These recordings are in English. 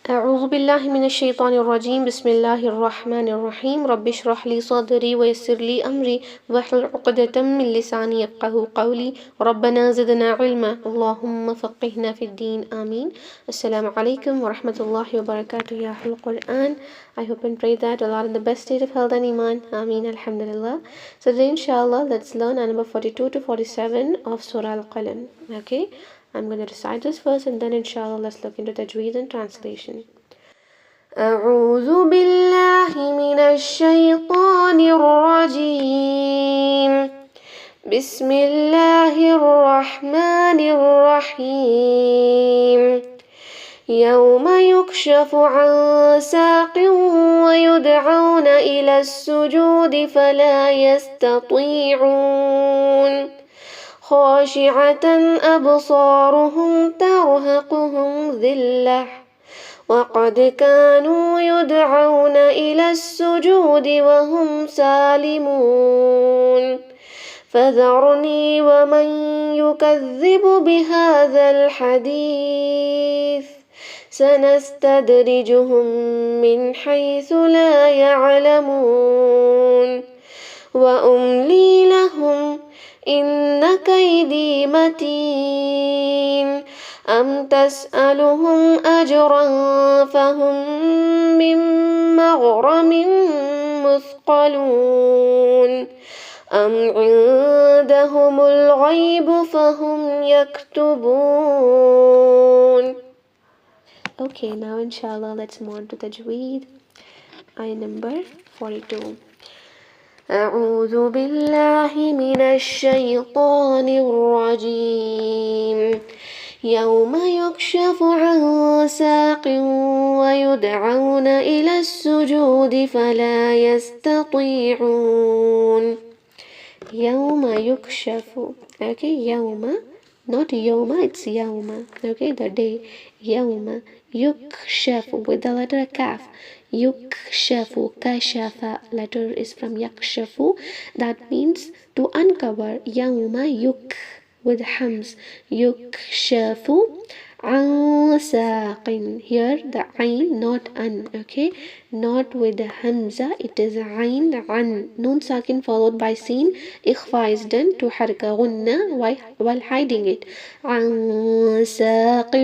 أعوذ بالله من الشيطان الرجيم. بسم الله الرحمن الرحيم. رب اشرح لي صدري ويسر لي أمري واحلل عقدة من لساني يفقهوا قولي. ربنا زدنا علما. اللهم فقهنا في الدين. آمين. Assalamu alaikum wa rahmatullahi wa barakatuh. Ya Ahlul Quran. I hope and pray that Allah in the best state of health and iman. Ameen. Alhamdulillah. So today inshallah let's learn number 42 to 47 of Surah Al-Qalam. Okay. I'm going to recite this first and then inshallah let's look into tajweed and translation. أعوذ بالله من الشيطان الرجيم. بسم الله الرحمن الرحيم. يوم يكشف عن ساق ويدعون إلى السجود فلا يستطيعون خاشعة أبصارهم ترهقهم ذلة وقد كانوا يدعون إلى السجود وهم سالمون فذرني ومن يكذب بهذا الحديث سنستدرجهم من حيث لا يعلمون وأملي لهم إن كيدي متين أم تسألهم أجرا فهم من مغرم مثقلون أم عندهم الغيب فهم يكتبون. Okay, now inshallah let's move on to tajweed. Ayah number 42. أعوذ بالله من الشيطان الرجيم. يوم يكشف عن ساق ويدعون إلى السجود فلا يستطيعون. يوم يكشف. Okay, يوم, not يوم, it's يوم. Okay, the day. يوم يكشف with the letter kaf. يكشف, كشف letter is from يكشف. That means to uncover. يوم يك with hams. يكشف عن ساق. Here the ain, not an. Okay, not with the hamza. It is ain, an. Noon sakin followed by sin. Ikhfa is done to harka gunna while hiding it. عن ساق.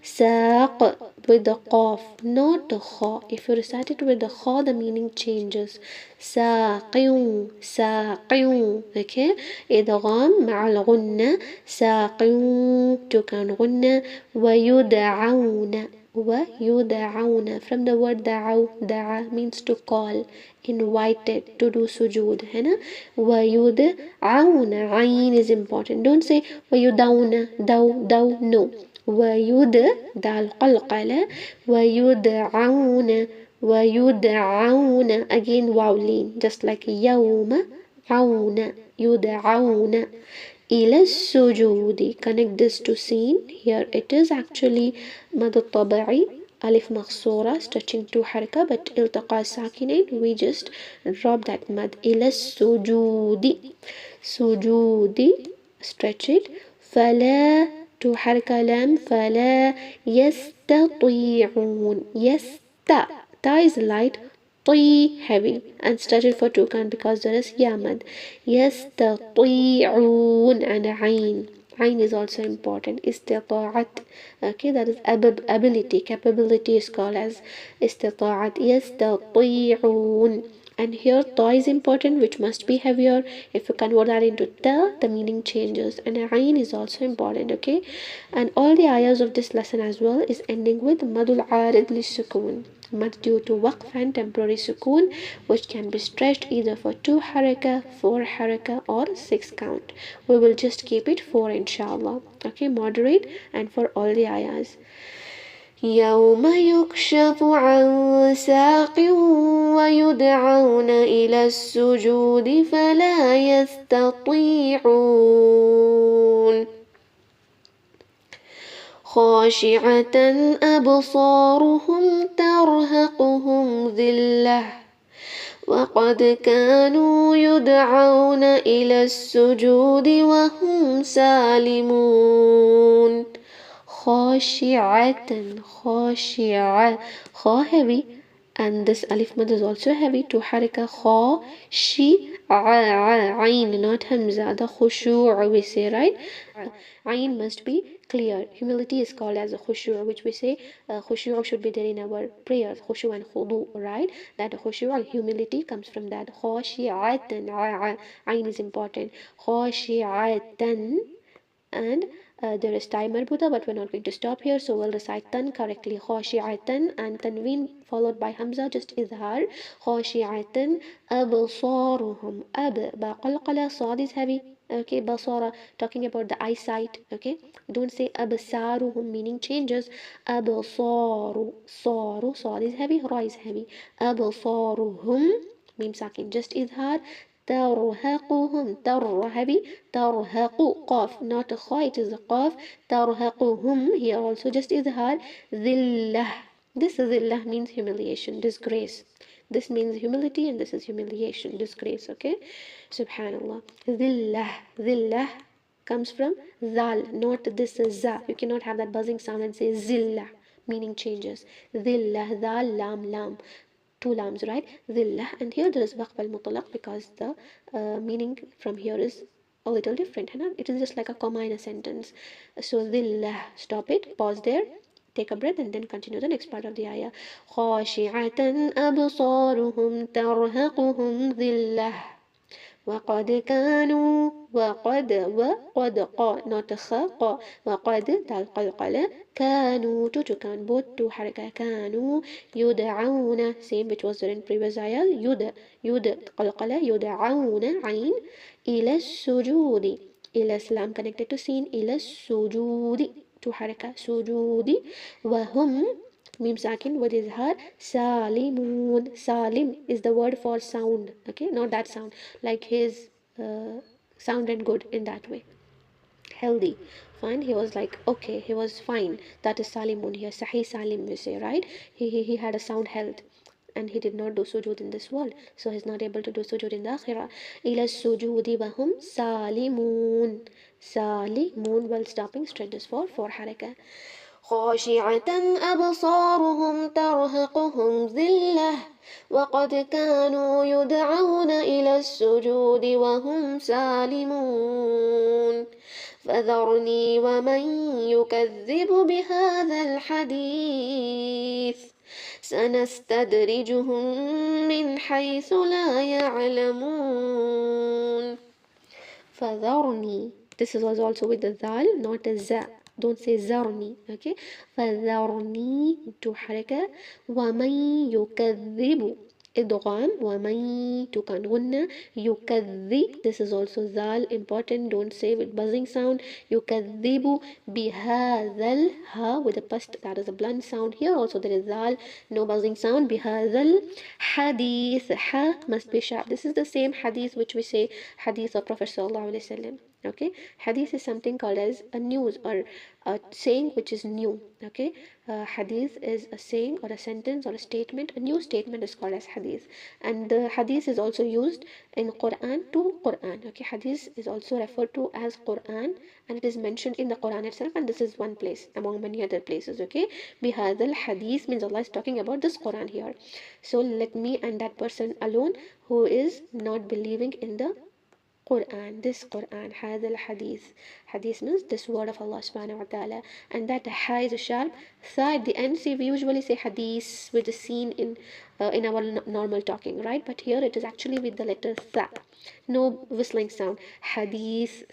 ساق with the qaf, not the kha. If you recite it with the kha, the meaning changes. ساقيون ساقيون. Okay, إدغام مع الغنة. ساقيون تكون غنة. ويدعون. ويدعون from the word دعوا. دعا means to call, invited to do sujood. هنا ويدعون. عين is important. Don't say ويدعون. دو no. ويد دال قلقلة. ويدعون. ويدعون again واو لين just like يوم عون. يدعون إلى السجود. Connect this to sin. Here it is actually مد الطبيعي ألف مقصورة stretching to حركة but التقاء الساكنين we just drop that مد. إلى السجود. سجود stretch it. فلا to حركة لام. فلا يستطيعون. ta is light, طي heavy and stretched for two count because there is yamad. يستطيعون and عين. عين is also important. استطاعت. Okay, that is ability, capability is called as استطاعت. يستطيعون. And here ta is important which must be heavier. If you convert that into ta, the meaning changes. And ayn is also important. Okay, and all the ayahs of this lesson as well is ending with madul arid li sukun. Mad due to waqf and temporary sukoon, which can be stretched either for 2 haraka, 4 haraka or 6 count. We will just keep it 4 inshallah. Okay, moderate and for all the ayahs. يوم يكشف عن ساق ويدعون إلى السجود فلا يستطيعون خاشعة أبصارهم ترهقهم ذلة وقد كانوا يدعون إلى السجود وهم سالمون خاشعة خاشعة خا heavy and this alif mad is also heavy to haraka kha shi ain not hamza the khushu' we say right ain must be clear. Humility is called as a khushu', which we say khushu' should be there in our prayers, khushu' and khudu, right? That khushu' and humility comes from that. Khashi'atan, ain is important. Khashi'atan, and there is time marbuta, but we're not going to stop here, so we'll recite tan correctly. Khashi'atan and tanween followed by hamza, just izhar. Khashi'atan absaruhum, ba qalqala, sad is heavy. Okay, basara, talking about the eyesight. Okay, don't say absaruhum, meaning changes. Absaru, saru, sad is heavy, ra is heavy. Absaruhum, mim sakin, just izhar. ترهقهم heavy ترهق قاف not a kha, it is a qaf. ترهقهم here also just izhar. ذلة, this ذلة means humiliation, disgrace. This means humility and this is humiliation, disgrace. Okay, subhanallah. ذلة comes from zal, not this is za. You cannot have that buzzing sound and say zillah, meaning changes. ذلة, zal, lam, two lams, right? Zillah, and here there is waqf al-mutlaq because the meaning from here is a little different. It is just like a comma in a sentence. So zillah, stop it, pause there, take a breath, and then continue the next part of the ayah. خاشعة أبصارهم ترهقهم ذلة وقد كانوا وقد قا not خا وقد القلقلة كانوا تتكان بوت حركة كانوا يدعون same which was there in previous ayah يد قلقلة يدعون عين إلى السجود إلى سلام connected to sin إلى السجود to حركة سجود وهم mim sakin with izhar salimun. Salim is the word for sound. Okay, not that sound like his sound and good in that way, healthy, fine. He was like okay, he was fine. That is salimun here. Sahih salim we say, right? He had a sound health and he did not do sujud in this world, so he's not able to do sujud in the akhirah. Ila sujudi wahum salimun while stopping, straight is for haraka. خاشعة أبصارهم ترهقهم ذلة وقد كانوا يدعون إلى السجود وهم سالمون فذرني ومن يكذب بهذا الحديث سنستدرجهم من حيث لا يعلمون. فذرني, this is also with the zal, not a za. Don't say zarni. Okay, فذرني to حركة. ومن يكذب إدغام ومن تكن غنة يكذب, this is also zal, important. Don't say with buzzing sound. يكذب بهذا الها with a past, that is a blunt sound. Here also there is zal, no buzzing sound. بهذا الحديث, ha must be sharp. This is the same hadith which we say hadith of Prophet sallallahu alaihi wasallam. Okay, hadith is something called as a news or a saying which is new. Okay, hadith is a saying or a sentence or a statement. A new statement is called as hadith, and the hadith is also used in Quran to Quran. Okay, hadith is also referred to as Quran, and it is mentioned in the Quran itself, and this is one place among many other places. Okay, bihadal hadith means Allah is talking about this Quran here. So let me and that person alone who is not believing in the Quran, this Quran, هذا الحديث. Hadith means this word of Allah subhanahu wa ta'ala, and that ha is a sharp. Tha at the end, see, we usually say hadith with the seen in our normal talking, right? But here it is actually with the letter tha, no whistling sound. Hadith,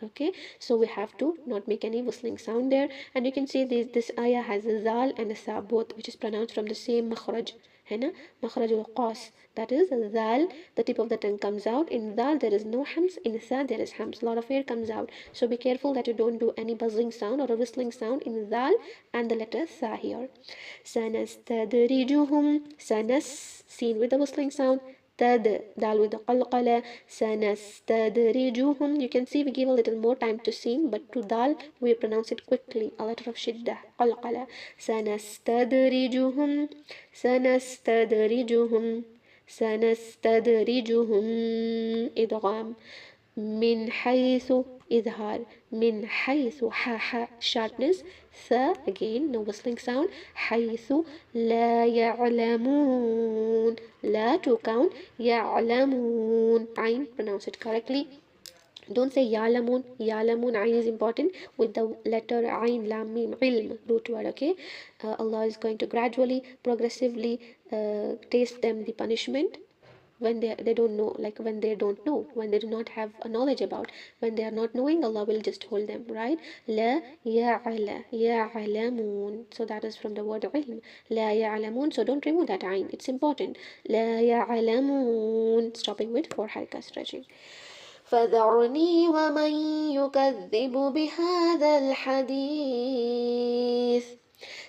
okay, so we have to not make any whistling sound there. And you can see this ayah has a zal and a sa both, which is pronounced from the same makhraj. Makhraj al-qas, that is zal, the tip of the tongue comes out. In zal there is no hams, in sa there is hams, a lot of air comes out. So be careful that you don't do any buzzing sound or a whistling sound in zal and the letter sa here. Sanastadrijuhum, sanas, seen with the whistling sound. Tad, dal with the qalqala. Sanastadrijuhum, you can see we give a little more time to sing, but to dal we pronounce it quickly, a letter of shiddah, qalqala. Sanastadrijuhum, sanastadrijuhum idgham min haythu, إظهار. من حيث sharpness. ث again no whistling sound. حيث لا يعلمون. لا to count. يعلمون. عين pronounce it correctly. Don't say يعلمون. يعلمون عين is important with the letter عين لام ميم علم root word. Okay, Allah is going to gradually progressively taste them the punishment when they don't know, like when they don't know, when they do not have a knowledge about, when they are not knowing, Allah will just hold them, right? لا يعلمون. So that is from the word علم. لا يعلمون. So don't remove that عين, it's important. لا يعلمون. Stopping with 4 حركة stretching. فذرني ومن يكذب بهذا الحديث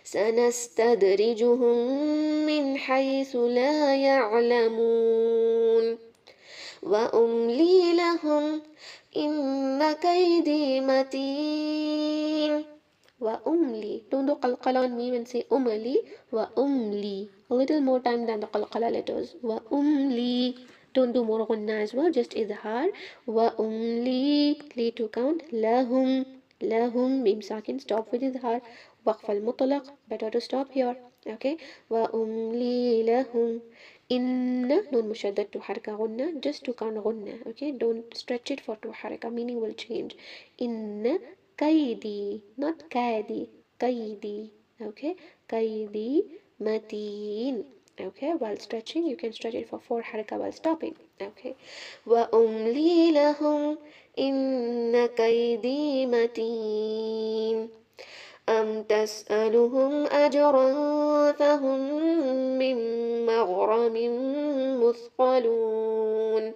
سنستدرجهم من حيث لا يعلمون وأملي لهم إن كيدي متين. وأملي. Don't do qalqala on me and say أملي. وأملي. A little more time than the qalqala letters. وأملي. Don't do more gunna as well, just إظهار. وأملي. Li to count. لهم. لهم. Mim sakin. Stop with إظهار. وقف المطلق. Better to stop here. Okay. وأملي لهم. إن نون مشدد to حركة غنة, just to count غنة. Okay, don't stretch it for 2 حركة, meaning will change. إن كيدي, not كادي, كيدي. Okay, كيدي متين. Okay, while stretching you can stretch it for 4 حركة while stopping. Okay, وأملي لهم إن كيدي متين. أم تسألهم أجرا فهم من مغرم مثقلون.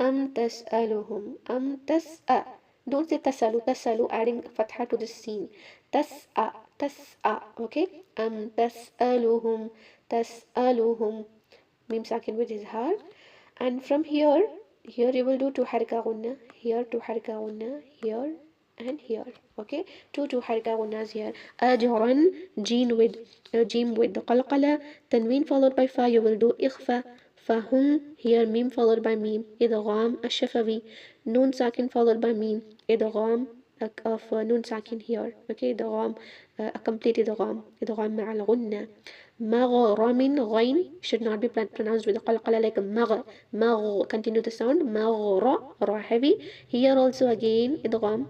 أم تسألهم. أم تسأ. Don't say تسألوا. تسألوا adding فتحة to the scene. تسأ. تسأ. Okay. أم تسألهم. تسألهم. ميم ساكن with إظهار. And from here you will do 2 حركة غنة. Here 2 حركة غنة. Here and here. Okay, 2 حركة غناز here. أجرا. جيم with the قلقلة. تنوين followed by fa, you will do إخفاء. فهم. Here mim followed by mim. إدغام الشفوي. نون ساكن followed by mim. إدغام of نون ساكن here. Okay, إدغام a complete إدغام. إدغام مع الغنة. مغرم. غين should not be pronounced with the قلقلة like مغ. Continue the sound. مغر. ra heavy. Here also again إدغام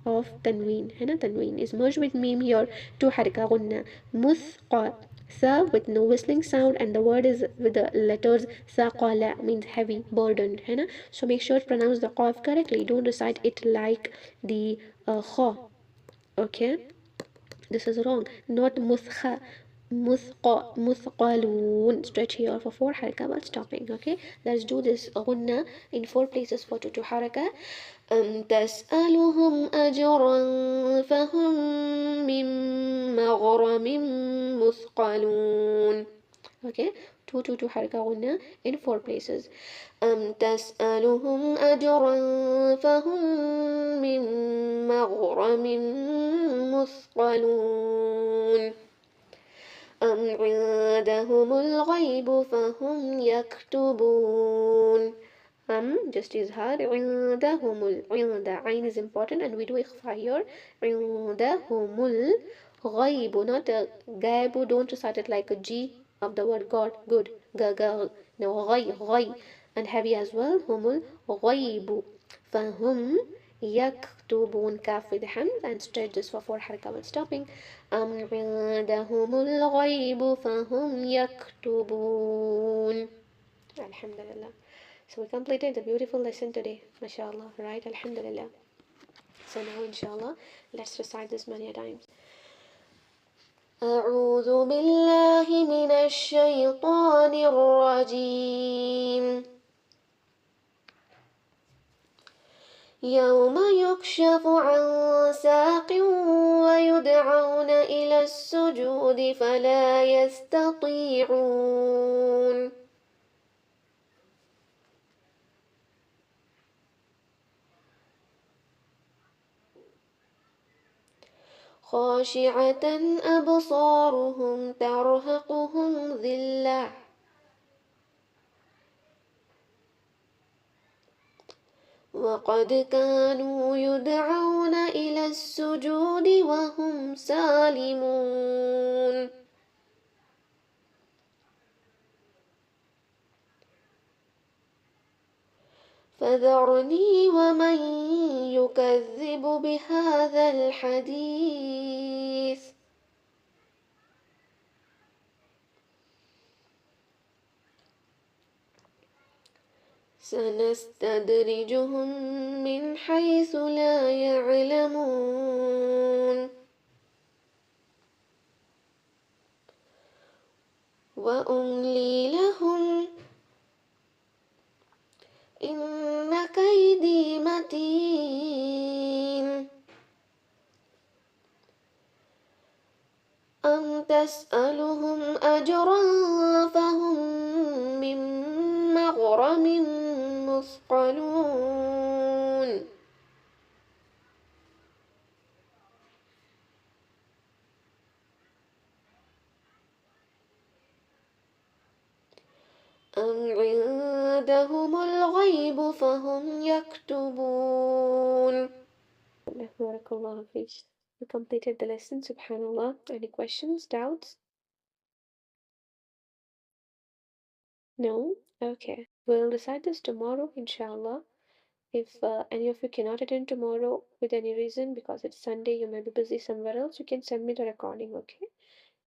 of tanween. هنا tanween is merged with meme here. 2 حركة غنة. مثقى. Sa with no whistling sound, and the word is with the letters ثقل, means heavy, burdened. هنا. So make sure to pronounce the qaf correctly. Don't recite it like the kha. Okay, this is wrong. Not مثخ. مثقلون. Stretch here for 4 حركة while stopping. Okay, let's do this غنة in 4 places for 2 حركة. أم تسألهم أجرا فهم من مغرم مثقلون. Okay, 2 حركة غنة in 4 places. أم تسألهم أجرا فهم من مغرم مثقلون. أم عندهم الغيب فهم يكتبون. Just إظهار. عندهم عند عين is important and we do إخفاء here. عندهم الغيب, not a غيب. Don't recite it like a G of the word God. Good. No, غي and heavy as well. هم الغيب فهم يكتبون. كاف with hamz and stretch this for 4 حركة while stopping. أم عندهم الغيب فهم يكتبون. Alhamdulillah. So we completed the beautiful lesson today, mashallah, right? Alhamdulillah. So now inshallah, let's recite this many times. أعوذ بالله من الشيطان الرجيم. يوم يكشف عن ساق ويدعون إلى السجود فلا يستطيعون. خاشعة أبصارهم ترهقهم ذلة وقد كانوا يدعون إلى السجود وهم سالمون. فذرني ومن يكذب بهذا الحديث سنستدرجهم من حيث لا يعلمون وأملي لهم إن كيدي متين. أم تسألهم أجرا فهم من مغرم مثقلون. أم عندهم الغيب فهم يكتبون. بارك الله فيك. We completed the lesson. Subhanallah. Any questions, doubts? No? Okay. We'll decide this tomorrow, inshallah. If any of you cannot attend tomorrow with any reason, because it's Sunday, you may be busy somewhere else, you can send me the recording, okay?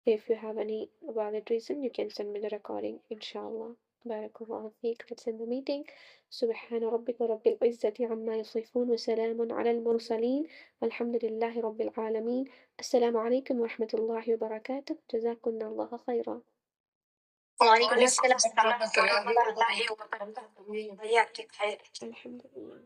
If you have any valid reason, you can send me the recording, inshallah. Barakallahu feek. Let's end the meeting. سبحان ربك رب العزة عما يصفون وسلام على المرسلين والحمد لله رب العالمين. السلام عليكم ورحمة الله وبركاته. جزاكم الله خيرا. وعليكم السلام ورحمة الله وبركاته. يعطيك خير. الحمد لله.